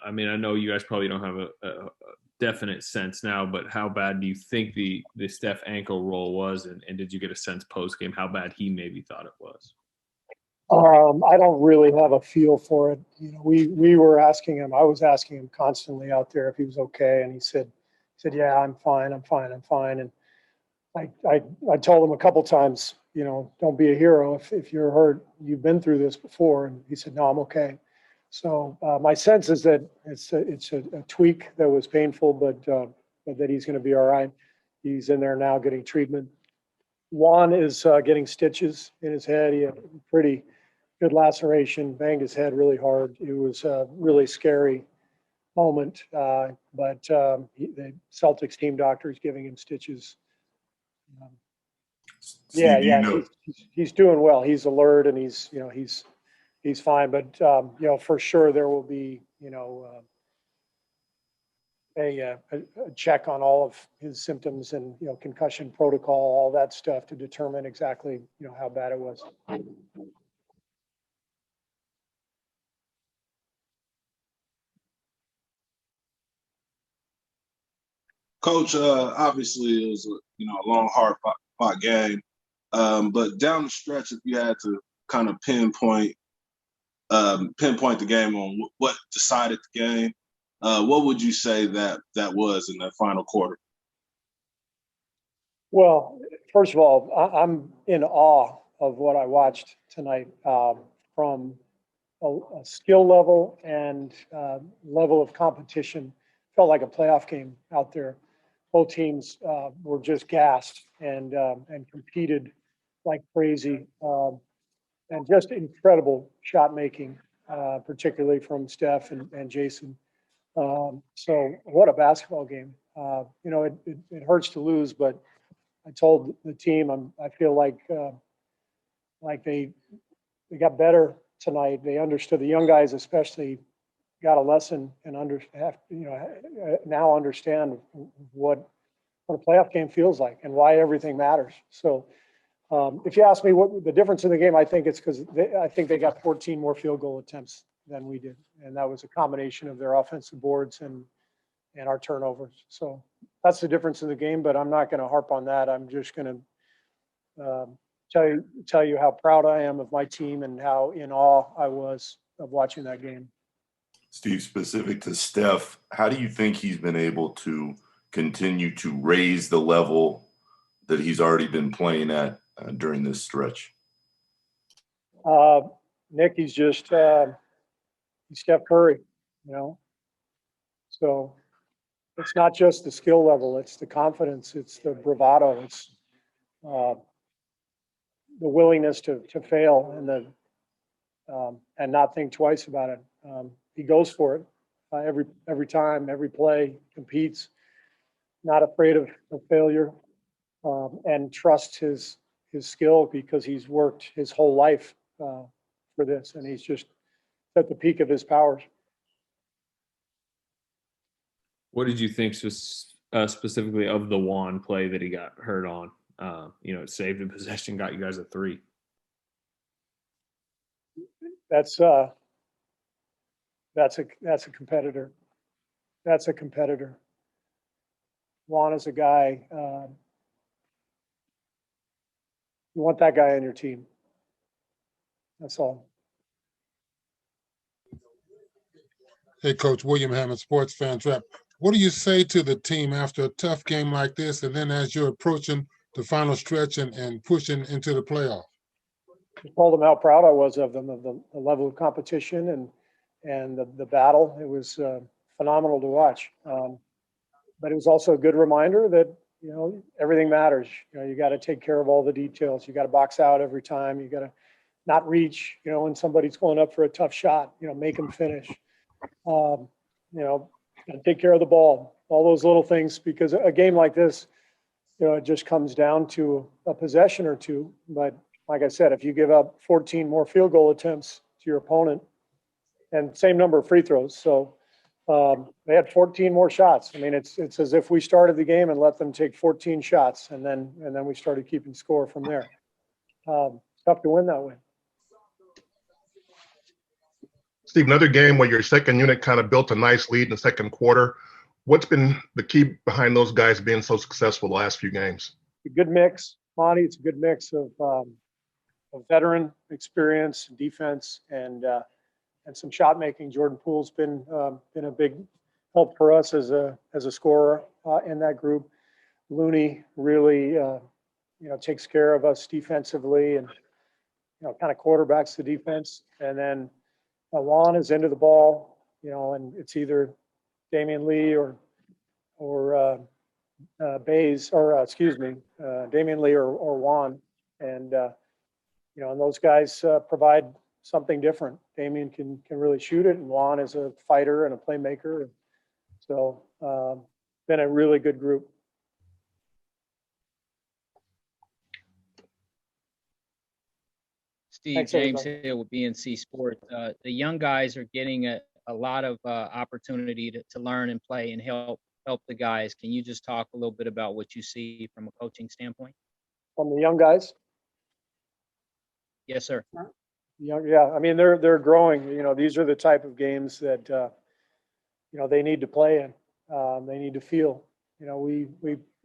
I mean, I know you guys probably don't have a definite sense now, but how bad do you think the Steph ankle roll was, and did you get a sense post game how bad he maybe thought it was? I don't really have a feel for it. We were asking him. I was asking him constantly out there if he was okay, and he said, "Yeah, I'm fine. I'm fine. I'm fine." And I told him a couple times, don't be a hero if you're hurt. You've been through this before, and he said, "No, I'm okay." So my sense is that it's a tweak that was painful, but that he's going to be all right. He's in there now getting treatment. Juan is getting stitches in his head. He had a pretty good laceration, banged his head really hard. It was a really scary moment, but the Celtics team doctor is giving him stitches. Steve, He's doing well. He's alert and he's fine. But for sure there will be a check on all of his symptoms and concussion protocol, all that stuff to determine exactly how bad it was. Coach, obviously it was a long, hard fought game, but down the stretch, if you had to kind of pinpoint the game on what decided the game, what would you say that was in that final quarter? Well, first of all, I'm in awe of what I watched tonight from a skill level and level of competition. Felt like a playoff game out there. Both teams were just gassed and competed like crazy, and just incredible shot making, particularly from Steph and Jason. So what a basketball game! It hurts to lose, but I told the team I feel like they got better tonight. They understood, the young guys especially got a lesson and now understand what a playoff game feels like and why everything matters. So if you ask me what the difference in the game, I think it's because I think they got 14 more field goal attempts than we did, and that was a combination of their offensive boards and our turnovers. So that's the difference in the game. But I'm not going to harp on that. I'm just going to tell you how proud I am of my team and how in awe I was of watching that game. Steve, specific to Steph, how do you think he's been able to continue to raise the level that he's already been playing at during this stretch? Nick, he's just he's Steph Curry, So it's not just the skill level; it's the confidence, it's the bravado, it's the willingness to fail and not think twice about it. He goes for it every time, every play, competes, not afraid of failure, and trusts his skill because he's worked his whole life for this, and he's just at the peak of his powers. What did you think specifically of the Juan play that he got hurt on? It saved the possession, got you guys a 3. That's a competitor. That's a competitor. Juan is a guy. You want that guy on your team. That's all. Hey, Coach William Hammond, Sports Fan Trap. What do you say to the team after a tough game like this, and then as you're approaching the final stretch and pushing into the playoff? I told them how proud I was of them, of the level of competition and the battle. It was phenomenal to watch. But it was also a good reminder that, everything matters. You got to take care of all the details. You got to box out every time. You got to not reach, when somebody's going up for a tough shot, make them finish. Take care of the ball, all those little things, because a game like this, it just comes down to a possession or two. But like I said, if you give up 14 more field goal attempts to your opponent and same number of free throws. So they had 14 more shots. I mean, it's as if we started the game and let them take 14 shots, and then we started keeping score from there. Tough to win that way. Steve, another game where your second unit kind of built a nice lead in the second quarter. What's been the key behind those guys being so successful the last few games? A good mix, Monty. It's a good mix of veteran experience, defense, and some shot making. Jordan Poole's been a big help for us as a scorer in that group. Looney really takes care of us defensively and kind of quarterbacks the defense. And then Juan is into the ball, and it's either Damian Lee or Bays, or Damian Lee or Juan, and and those guys provide something different. Damian can really shoot it, and Juan is a fighter and a playmaker. So been a really good group. Steve, Thanks, James everybody. here with BNC Sports. The young guys are getting a lot of opportunity to learn and play and help the guys. Can you just talk a little bit about what you see from a coaching standpoint? From the young guys? Yes, sir. Yeah. I mean, they're growing. These are the type of games that they need to play in. They need to feel. We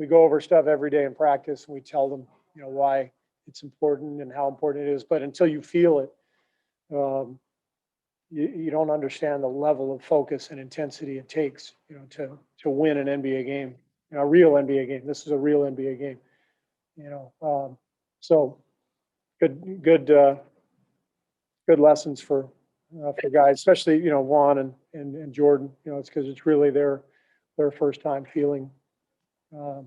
go over stuff every day in practice, and we tell them why it's important and how important it is. But until you feel it, you don't understand the level of focus and intensity it takes, to win an NBA game, a real NBA game. This is a real NBA game, so good lessons for guys, especially, Juan and Jordan, it's because it's really their first time feeling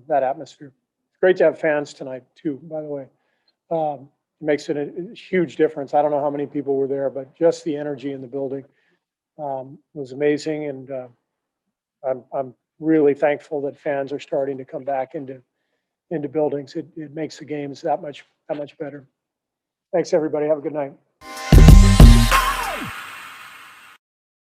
that atmosphere. It's great to have fans tonight too, by the way. It makes it a huge difference. I don't know how many people were there, but just the energy in the building was amazing. And I'm really thankful that fans are starting to come back into buildings. It makes the games that much better. Thanks, everybody. Have a good night.